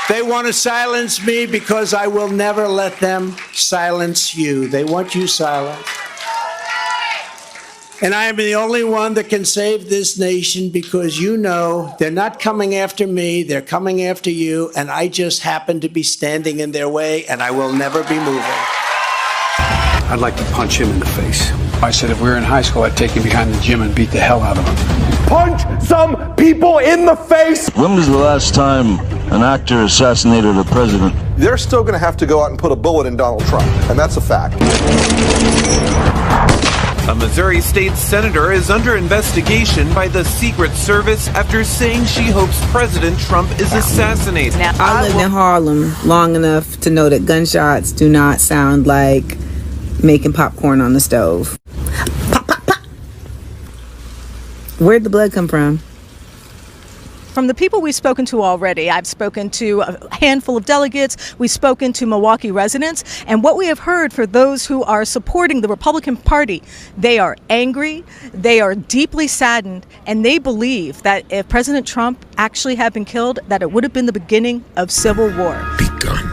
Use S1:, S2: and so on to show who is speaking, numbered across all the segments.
S1: They want to silence me because I will never let them silence you. They want you silenced. And I am the only one that can save this nation because you know they're not coming after me, they're coming after you, and I just happen to be standing in their way, and I will never be moving.
S2: I'd like to punch him in the face. I said if we were in high school, I'd take him behind the gym and beat the hell out of him.
S3: Punch some people in the face!
S4: When was the last time an actor assassinated a president?
S5: They're still going to have to go out and put a bullet in Donald Trump, and that's a fact.
S6: A Missouri state senator is under investigation by the Secret Service after saying she hopes President Trump is assassinated.
S7: I lived in Harlem long enough to know that gunshots do not sound like making popcorn on the stove. Pop, pop, pop. Where'd the blood come from?
S8: From the people we've spoken to already, I've spoken to a handful of delegates, we've spoken to Milwaukee residents, and what we have heard for those who are supporting the Republican Party, they are angry, they are deeply saddened, and they believe that if President Trump actually had been killed, that it would have been the beginning of civil war.
S9: Begun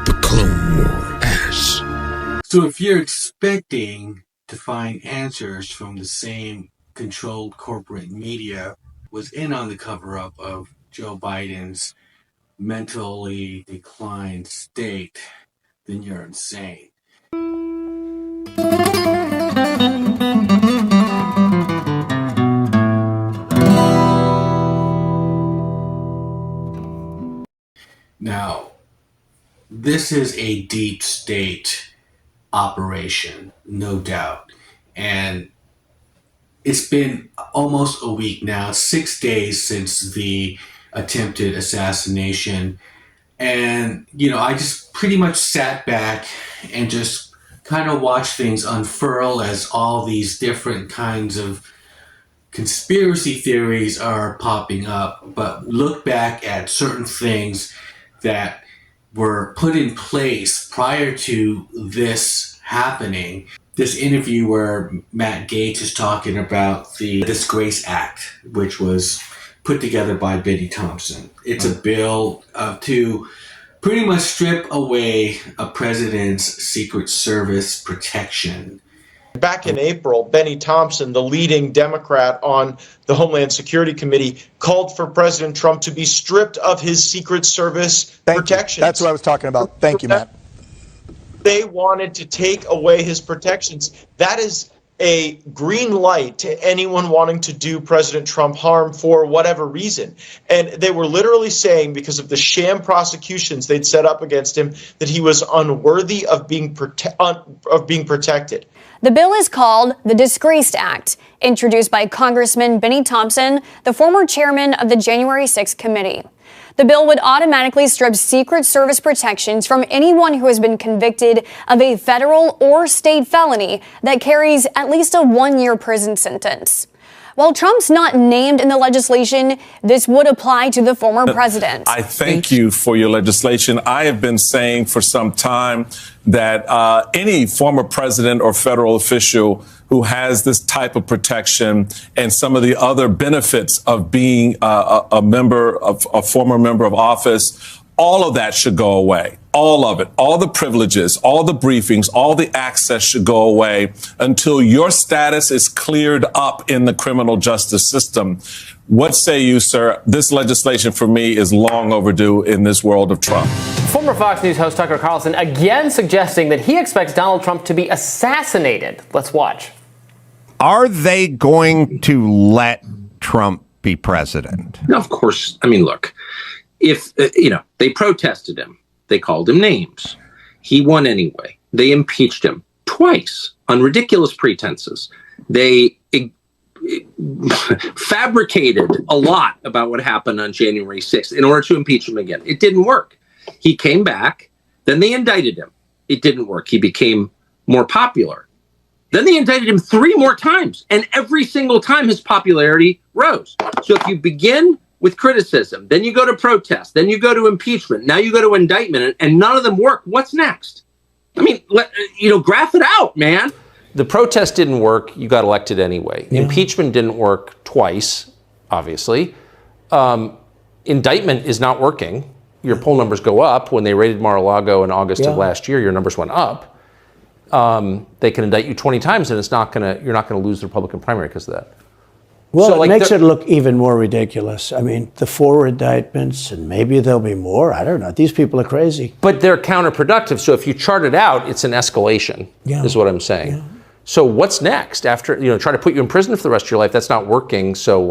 S9: the Clone War as.
S10: So if you're expecting to find answers from the same controlled corporate media was in on the cover-up of Joe Biden's mentally declined state, then you're insane. Now, this is a deep state operation, no doubt. And it's been almost a week now, 6 days since the attempted assassination. And, I just pretty much sat back and just kind of watched things unfurl as all these different kinds of conspiracy theories are popping up, but look back at certain things that were put in place prior to this happening. This interview where Matt Gaetz is talking about the Disgrace Act, which was put together by Benny Thompson. It's a bill to pretty much strip away a president's Secret Service protection.
S11: Back in April, Benny Thompson, the leading Democrat on the Homeland Security Committee, called for President Trump to be stripped of his Secret Service protections.
S5: That's what I was talking about. Thank you, Matt.
S11: They wanted to take away his protections. That is a green light to anyone wanting to do President Trump harm for whatever reason. And they were literally saying, because of the sham prosecutions they'd set up against him, that he was unworthy of being protected.
S12: The bill is called the Disgraced Act, introduced by Congressman Benny Thompson, the former chairman of the January 6th committee. The bill would automatically strip Secret Service protections from anyone who has been convicted of a federal or state felony that carries at least a 1-year prison sentence. While Trump's not named in the legislation, this would apply to the former president.
S13: I thank you for your legislation. I have been saying for some time that any former president or federal official who has this type of protection and some of the other benefits of being a former member of office, all of that should go away. All of it, all the privileges, all the briefings, all the access should go away until your status is cleared up in the criminal justice system. What say you, sir? This legislation for me is long overdue in this world of Trump.
S14: Former Fox News host Tucker Carlson again suggesting that he expects Donald Trump to be assassinated. Let's watch.
S15: Are they going to let Trump be president?
S16: No, of course. I mean, look, if, they protested him. They called him names. He won anyway. They impeached him twice on ridiculous pretenses. They fabricated a lot about what happened on January 6th in order to impeach him again. It didn't work. He came back. Then they indicted him. It didn't work. He became more popular. Then they indicted him 3 more times. And every single time his popularity rose. So if you begin with criticism, then you go to protest, then you go to impeachment, now you go to indictment, and none of them work. What's next? I mean, graph it out, man.
S17: The protest didn't work. You got elected anyway. Yeah. Impeachment didn't work twice, obviously. Indictment is not working. your poll numbers go up. When they raided Mar-a-Lago in August of last year, your numbers went up. They can indict you 20 times, and you're not gonna lose the Republican primary because of that.
S1: Well,
S17: So,
S1: it makes it look even more ridiculous. I mean, the 4 indictments, and maybe there'll be more. I don't know. These people are crazy.
S17: But they're counterproductive. So if you chart it out, it's an escalation, is what I'm saying.
S1: Yeah.
S17: So what's next? After, try to put you in prison for the rest of your life, that's not working. So,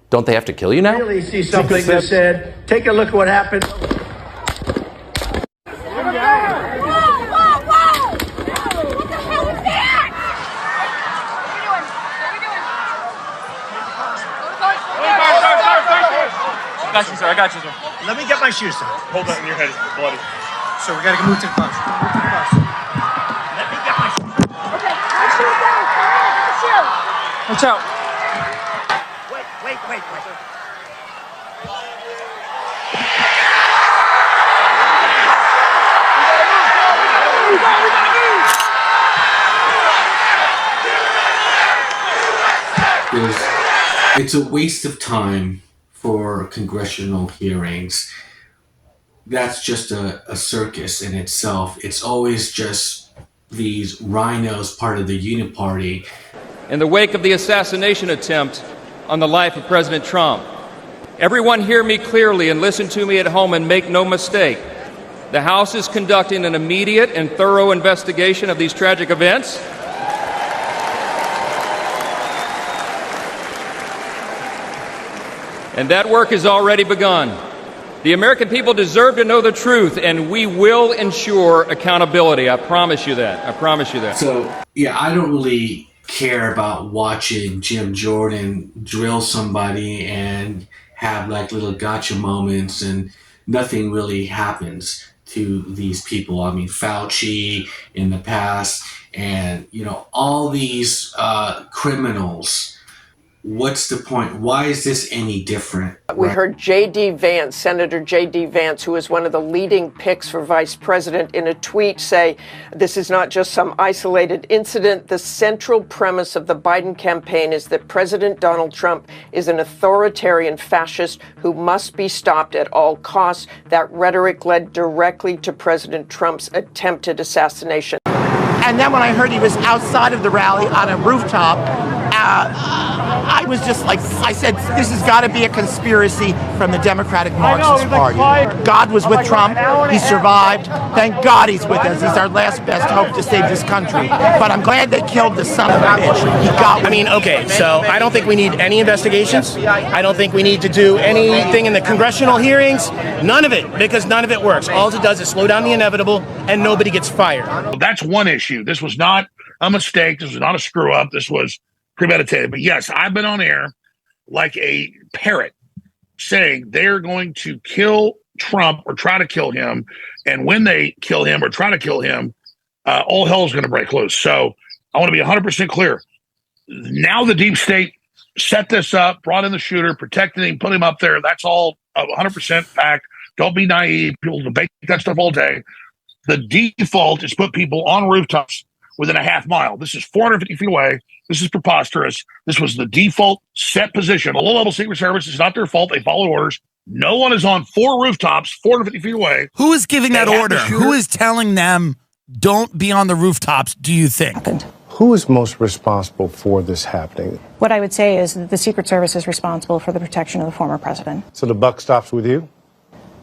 S17: don't they have to kill you now?
S18: Really see something that said, take a look at what happened.
S19: I got you, sir. I got you, sir.
S18: Let me get my shoes, sir.
S19: Hold that in your head. It's bloody.
S18: So we gotta move to the bus. Move to the bus. Let me get my shoes.
S19: Okay, my shoes down. My shoes. Watch out.
S18: Wait.
S10: It's a waste of time for congressional hearings. That's just a circus in itself. It's always just these rhinos, part of the Uniparty.
S20: In the wake of the assassination attempt on the life of President Trump, everyone hear me clearly and listen to me at home and make no mistake. The House is conducting an immediate and thorough investigation of these tragic events. And that work has already begun. The American people deserve to know the truth, and we will ensure accountability. I promise you that. I promise you that.
S10: So, yeah, I don't really care about watching Jim Jordan drill somebody and have little gotcha moments, and nothing really happens to these people. I mean, Fauci in the past, and, all these criminals. What's the point? Why is this any different?
S21: We heard J.D. Vance, Senator J.D. Vance, who is one of the leading picks for vice president, in a tweet say, this is not just some isolated incident. The central premise of the Biden campaign is that President Donald Trump is an authoritarian fascist who must be stopped at all costs. That rhetoric led directly to President Trump's attempted assassination.
S18: And then when I heard he was outside of the rally on a rooftop, I was just I said, this has got to be a conspiracy from the Democratic Marxist Party. God was with Trump. He survived. Thank God he's with us. He's our last best hope to save this country. But I'm glad they killed the son of a bitch. He got
S22: I mean, okay, so I don't think we need any investigations. I don't think we need to do anything in the congressional hearings. None of it, because none of it works. All it does is slow down the inevitable, and nobody gets fired.
S23: Well, that's one issue. This was not a mistake. This was not a screw up. This was premeditated. But yes, I've been on air like a parrot saying they're going to kill Trump or try to kill him. And when they kill him or try to kill him, all hell is going to break loose. So I want to be 100% clear. Now the deep state set this up, brought in the shooter, protected him, put him up there. That's all 100% fact. Don't be naive. People debate that stuff all day. The default is put people on rooftops within a half mile. This is 450 feet away. This is preposterous. This was the default set position. A low-level Secret Service, is not their fault. They followed orders. No one is on 4 rooftops 450 feet away.
S24: Who is giving that order? Who is telling them don't be on the rooftops, do you think?
S25: Who is most responsible for this happening?
S26: What I would say is that the Secret Service is responsible for the protection of the former president.
S25: So the buck stops with you?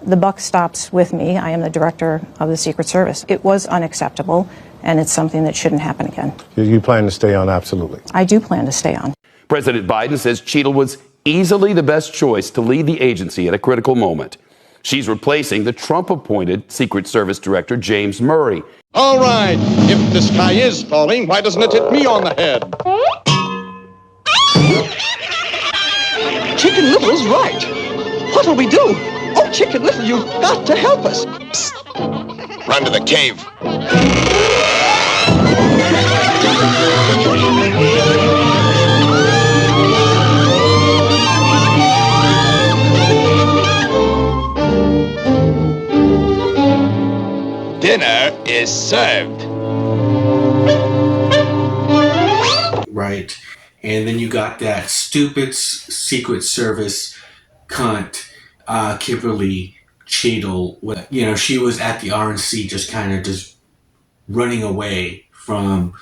S26: The buck stops with me. I am the director of the Secret Service. It was unacceptable, and it's something that shouldn't happen again.
S25: You plan to stay on? Absolutely.
S26: I do plan to stay on.
S27: President Biden says Cheadle was easily the best choice to lead the agency at a critical moment. She's replacing the Trump-appointed Secret Service Director James Murray.
S28: All right, if the sky is falling, why doesn't it hit me on the head?
S29: Chicken Little's right. What'll we do? Oh, Chicken Little, you've got to help us.
S28: Psst. Run to the cave.
S29: Dinner is served.
S10: Right. And then you got that stupid Secret Service cunt, Kimberly Cheadle, she was at the RNC just kind of just running away from,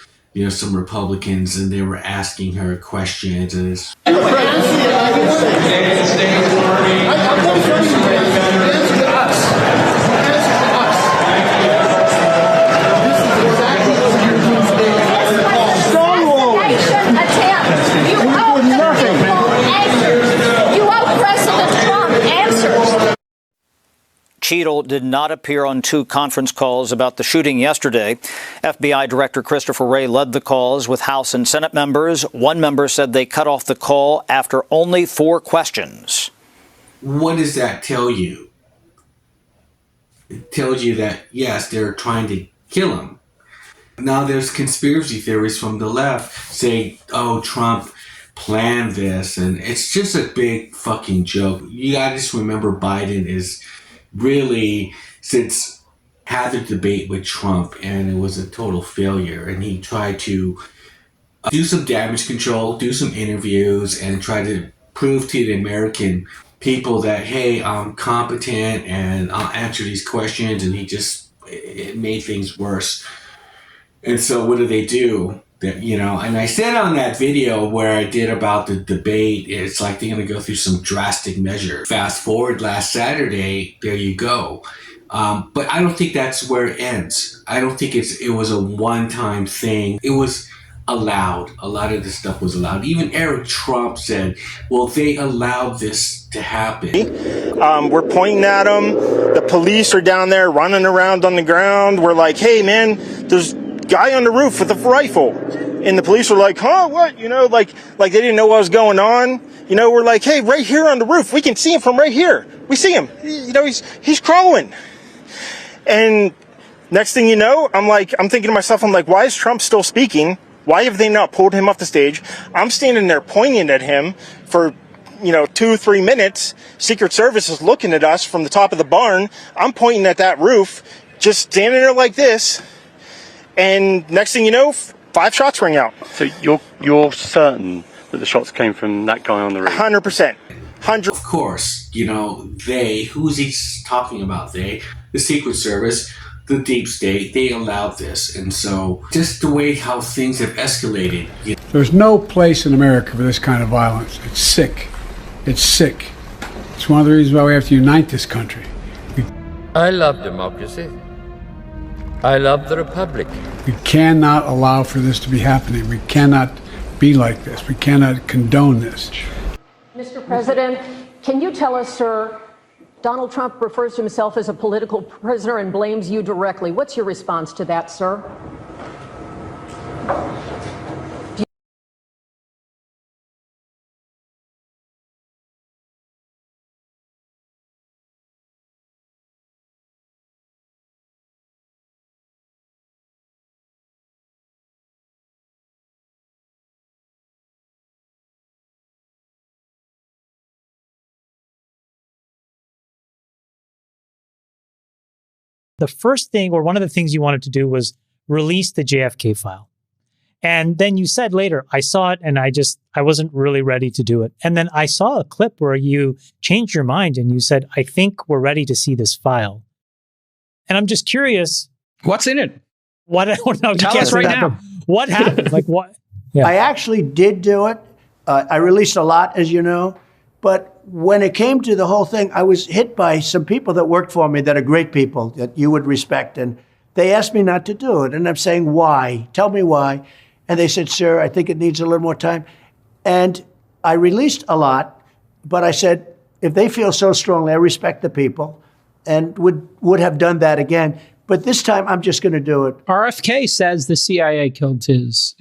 S10: some Republicans, and they were asking her questions. And it's
S2: Cheadle did not appear on 2 conference calls about the shooting yesterday. FBI Director Christopher Wray led the calls with House and Senate members. One member said they cut off the call after only 4 questions.
S10: What does that tell you? It tells you that, yes, they're trying to kill him. Now there's conspiracy theories from the left saying, oh, Trump planned this, and it's just a big fucking joke. You gotta just remember Biden is really, since had the debate with Trump and it was a total failure, and he tried to do some damage control, do some interviews, and try to prove to the American people that, hey, I'm competent and I'll answer these questions, and it made things worse. And so what do? And I said on that video where I did about the debate, it's like they're going to go through some drastic measures. Fast forward last Saturday, there you go. But I don't think that's where it ends. I don't think it was a one-time thing. It was allowed. A lot of this stuff was allowed. Even Eric Trump said, well, they allowed this to happen.
S22: We're pointing at them. The police are down there running around on the ground. We're like, hey, man, there's guy on the roof with a rifle, and the police were like, huh, what? Like they didn't know what was going on. We're like, hey, right here on the roof, we can see him from right here. We see him. He's crawling. And next thing you know, I'm thinking to myself, why is Trump still speaking? Why have they not pulled him off the stage? I'm standing there pointing at him for 2-3 minutes. Secret Service is looking at us from the top of the barn. I'm pointing at that roof, just standing there like this. And next thing you know, 5 shots ring out.
S3: So you're certain that the shots came from that guy on the roof?
S22: 100%.
S10: Of course, who's he talking about? The Secret Service, the deep state, they allowed this. And so just the way how things have escalated.
S4: There's no place in America for this kind of violence. It's sick. It's sick. It's one of the reasons why we have to unite this country.
S5: I love democracy. I love the Republic.
S4: We cannot allow for this to be happening. We cannot be like this. We cannot condone this.
S6: Mr. President, can you tell us, sir, Donald Trump refers to himself as a political prisoner and blames you directly. What's your response to that, sir?
S7: The first thing, or one of the things you wanted to do, was release the JFK file. And then you said later, I saw it and I wasn't really ready to do it. And then I saw a clip where you changed your mind and you said, I think we're ready to see this file. And I'm just curious.
S8: What's in it?
S7: Tell us right now. What happened? What?
S1: Yeah. I actually did do it. I released a lot, as you know. But when it came to the whole thing, I was hit by some people that worked for me that are great people that you would respect. And they asked me not to do it. And I'm saying, why? Tell me why. And they said, sir, I think it needs a little more time. And I released a lot, but I said, if they feel so strongly, I respect the people and would have done that again. But this time, I'm just going to do it.
S8: RFK says the CIA killed his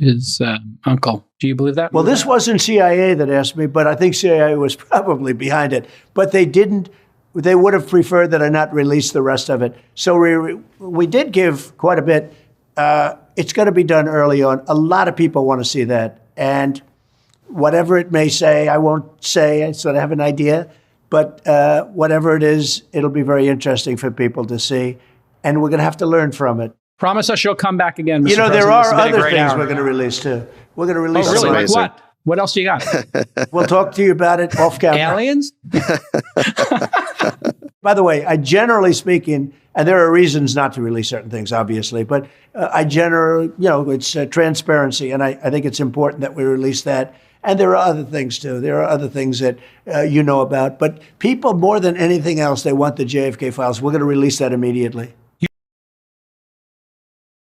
S8: uncle. Do you believe that?
S1: Well, this wasn't CIA that asked me, but I think CIA was probably behind it. But they didn't. They would have preferred that I not release the rest of it. So we did give quite a bit. It's going to be done early on. A lot of people want to see that. And whatever it may say, I won't say. I sort of have an idea. But whatever it is, it'll be very interesting for people to see. And we're going to have to learn from it.
S8: Promise us you'll come back again, Mr.
S1: You know,
S8: President.
S1: there are other things we're going to release, too. We're going to release.
S8: Oh, really? Like what? What else do you got?
S1: We'll talk to you about it off camera.
S8: Aliens?
S1: By the way, I generally speaking, and there are reasons not to release certain things, obviously, but I generally, it's transparency, and I think it's important that we release that. And there are other things, too. There are other things that you know about. But people, more than anything else, they want the JFK files. We're going to release that immediately.